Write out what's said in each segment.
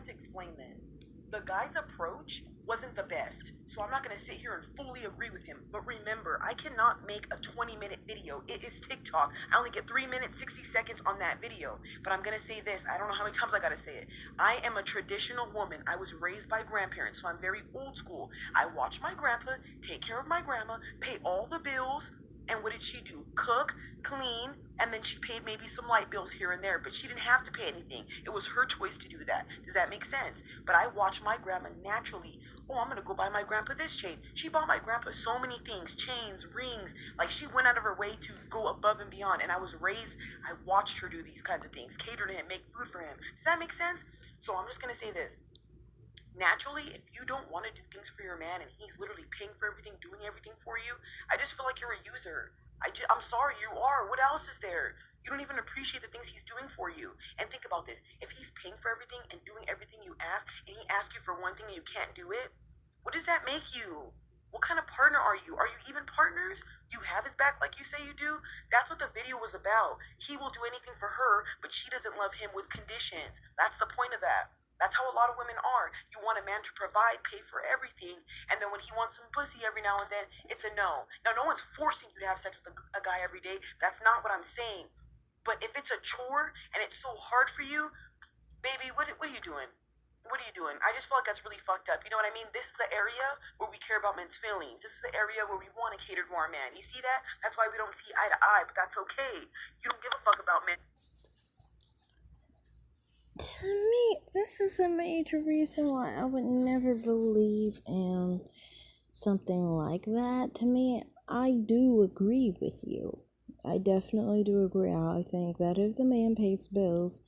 to explain this. The guy's approach wasn't the best, so I'm not going to sit here and fully agree with him. But remember, I cannot make a 20-minute video. It is TikTok. I only get 3 minutes, 60 seconds on that video. But I'm going to say this. I don't know how many times I got to say it. I am a traditional woman. I was raised by grandparents, so I'm very old school. I watch my grandpa, take care of my grandma, pay all the bills, and what did she do? Cook, clean, and then she paid maybe some light bills here and there, but she didn't have to pay anything. It was her choice to do that. Does that make sense? But I watched my grandma naturally. Oh, I'm gonna go buy my grandpa this chain. She bought my grandpa so many things, chains, rings. Like she went out of her way to go above and beyond. And I was raised, I watched her do these kinds of things, cater to him, make food for him. Does that make sense? So I'm just gonna say this. Naturally, if you don't want to do things for your man and he's literally paying for everything, doing everything for you, I just feel like you're a user. I'm sorry, you are. What else is there? You don't even appreciate the things he's doing for you. And think about this. If he's paying for everything and doing everything you ask, and he asks you for one thing and you can't do it, what does that make you? What kind of partner are you? Are you even partners? You have his back like you say you do? That's what the video was about. He will do anything for her, but she doesn't love him with conditions. That's the point of that. That's how a lot of women are. You want a man to provide, pay for everything, and then when he wants some pussy every now and then, it's a no. Now, no one's forcing you to have sex with a guy every day. That's not what I'm saying. But if it's a chore and it's so hard for you, baby, what are you doing? What are you doing? I just feel like that's really fucked up. You know what I mean? This is the area where we care about men's feelings. This is the area where we want to cater to our man. You see that? That's why we don't see eye to eye, but that's okay. You don't give a fuck about men. To me, this is a major reason why I would never believe in something like that. To me, I do agree with you. I definitely do agree. I think that if the man pays bills,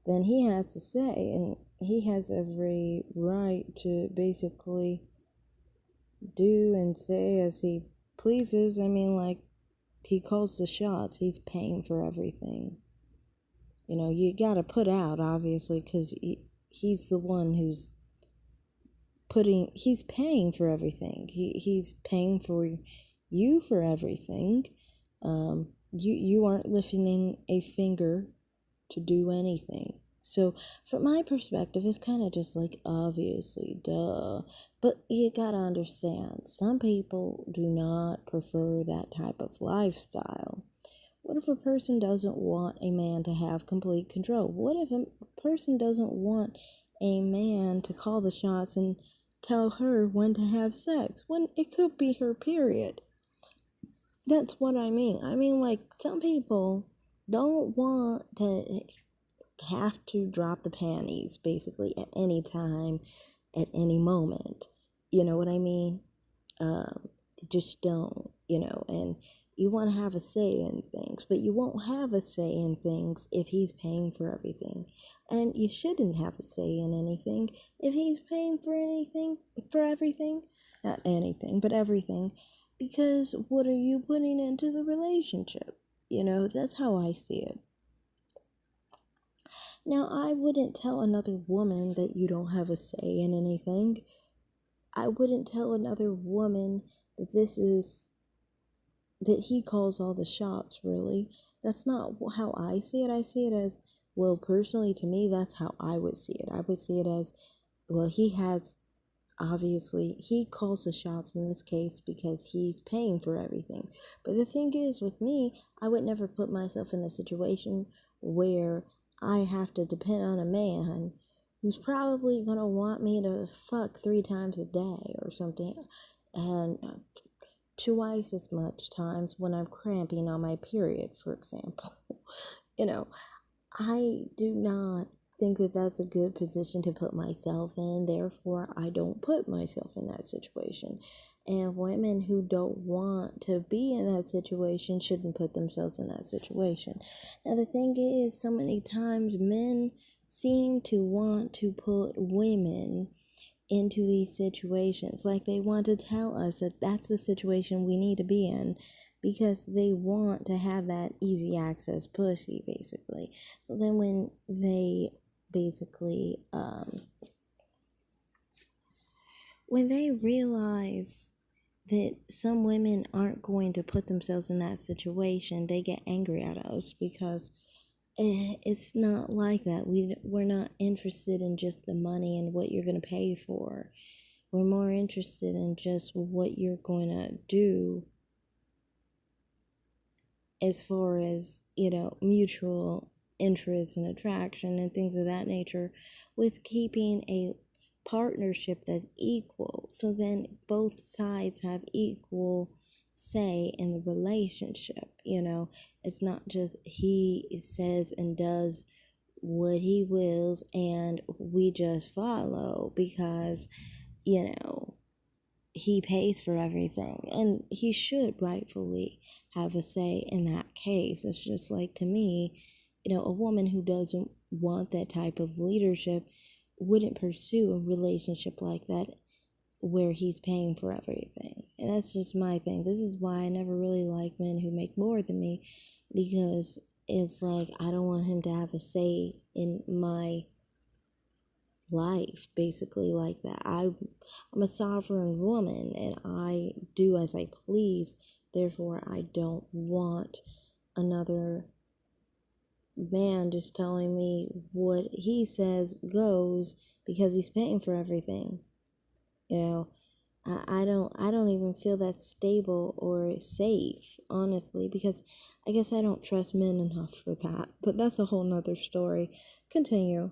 then he has to say, and he has every right to basically do and say as he pleases. I mean, like, he calls the shots. He's paying for everything. You know, you gotta put out, obviously, because he's the one who's he's paying for everything. He's paying for you for everything. You aren't lifting a finger to do anything. So, from my perspective, it's kind of just like, obviously, duh. But you gotta understand, some people do not prefer that type of lifestyle. What if a person doesn't want a man to have complete control? What if a person doesn't want a man to call the shots and tell her when to have sex? When it could be her period. That's what I mean. I mean, like, some people don't want to have to drop the panties, basically, at any time, at any moment. You know what I mean? Just don't, and you want to have a say in things, but you won't have a say in things if he's paying for everything. And you shouldn't have a say in anything if he's paying for everything. Not anything, but everything. Because what are you putting into the relationship? That's how I see it. Now, I wouldn't tell another woman that you don't have a say in anything. I wouldn't tell another woman that he calls all the shots, really. That's not how I see it. I see it as, well, personally, to me, that's how I would see it. I would see it as, well, he calls the shots in this case because he's paying for everything. But the thing is, with me, I would never put myself in a situation where I have to depend on a man who's probably going to want me to fuck 3 times a day or something. And twice as much times when I'm cramping on my period, for example. I do not think that that's a good position to put myself in. Therefore, I don't put myself in that situation. And women who don't want to be in that situation shouldn't put themselves in that situation. Now, the thing is, so many times men seem to want to put women into these situations. Like, they want to tell us that that's the situation we need to be in because they want to have that easy access pussy, basically. So then when they basically, when they realize that some women aren't going to put themselves in that situation, they get angry at us because it's not like that. We're not interested in just the money and what you're going to pay for. We're more interested in just what you're going to do as far as, mutual interest and attraction and things of that nature, with keeping a partnership that's equal. So then both sides have equal say in the relationship. It's not just he says and does what he wills and we just follow because, he pays for everything, and he should rightfully have a say in that case. It's just like, to me, a woman who doesn't want that type of leadership wouldn't pursue a relationship like that where he's paying for everything. And that's just my thing. This is why I never really like men who make more than me, because it's like I don't want him to have a say in my life, basically, like that. I'm a sovereign woman and I do as I please. Therefore, I don't want another man just telling me what he says goes because he's paying for everything. I don't even feel that stable or safe, honestly, because I guess I don't trust men enough for that. But that's a whole nother story. Continue.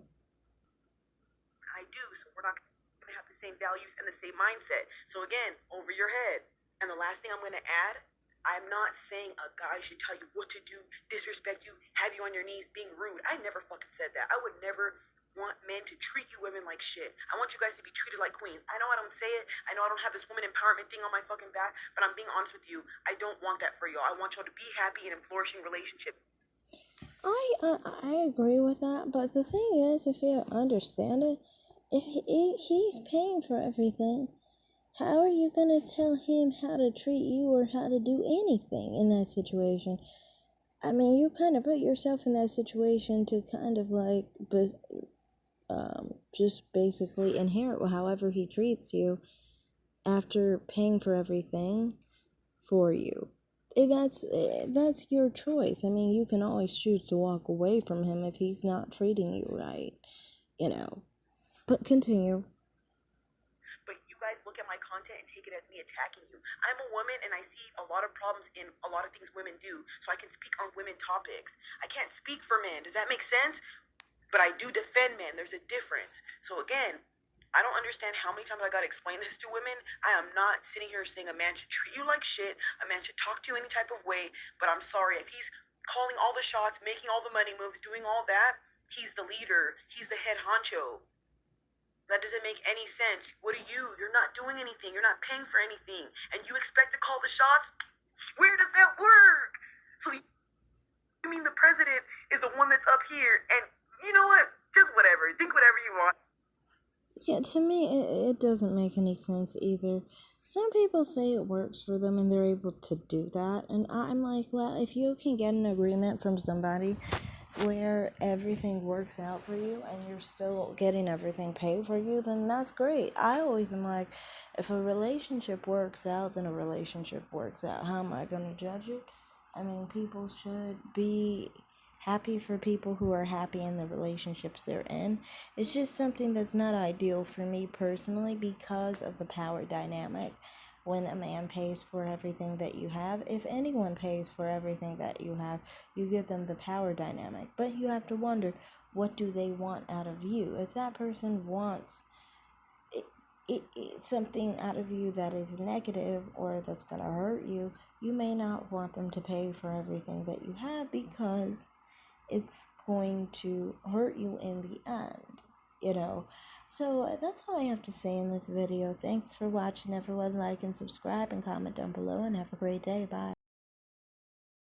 I do, so we're not going to have the same values and the same mindset. So again, over your heads. And the last thing I'm going to add, I'm not saying a guy should tell you what to do, disrespect you, have you on your knees, being rude. I never fucking said that. I would never want men to treat you women like shit. I want you guys to be treated like queens. I know I don't say it. I know I don't have this woman empowerment thing on my fucking back, but I'm being honest with you. I don't want that for y'all. I want y'all to be happy in a flourishing relationship. I agree with that, but the thing is, if you understand it, if he's paying for everything, how are you gonna tell him how to treat you or how to do anything in that situation? I mean, you kind of put yourself in that situation to kind of like, just basically inherit however he treats you after paying for everything for you. That's your choice. I mean, you can always choose to walk away from him if he's not treating you right, But continue. But you guys look at my content and take it as me attacking you. I'm a woman and I see a lot of problems in a lot of things women do, so I can speak on women topics. I can't speak for men. Does that make sense? But I do defend men. There's a difference. So again, I don't understand how many times I gotta explain this to women. I am not sitting here saying a man should treat you like shit, a man should talk to you any type of way, but I'm sorry, if he's calling all the shots, making all the money moves, doing all that, he's the leader, he's the head honcho. That doesn't make any sense. What are you? You're not doing anything, you're not paying for anything, and you expect to call the shots? Where does that work? So you mean the president is the one that's up here, and you know what? Just whatever. Think whatever you want. Yeah, to me, it doesn't make any sense either. Some people say it works for them and they're able to do that. And I'm like, well, if you can get an agreement from somebody where everything works out for you and you're still getting everything paid for you, then that's great. I always am like, if a relationship works out, then a relationship works out. How am I going to judge it? I mean, people should be happy for people who are happy in the relationships they're in. It's just something that's not ideal for me personally because of the power dynamic. When a man pays for everything that you have, if anyone pays for everything that you have, you give them the power dynamic. But you have to wonder, what do they want out of you? If that person wants something out of you that is negative or that's going to hurt you, you may not want them to pay for everything that you have because it's going to hurt you in the end, So that's all I have to say in this video. Thanks for watching, everyone. Like and subscribe and comment down below, and have a great day. Bye.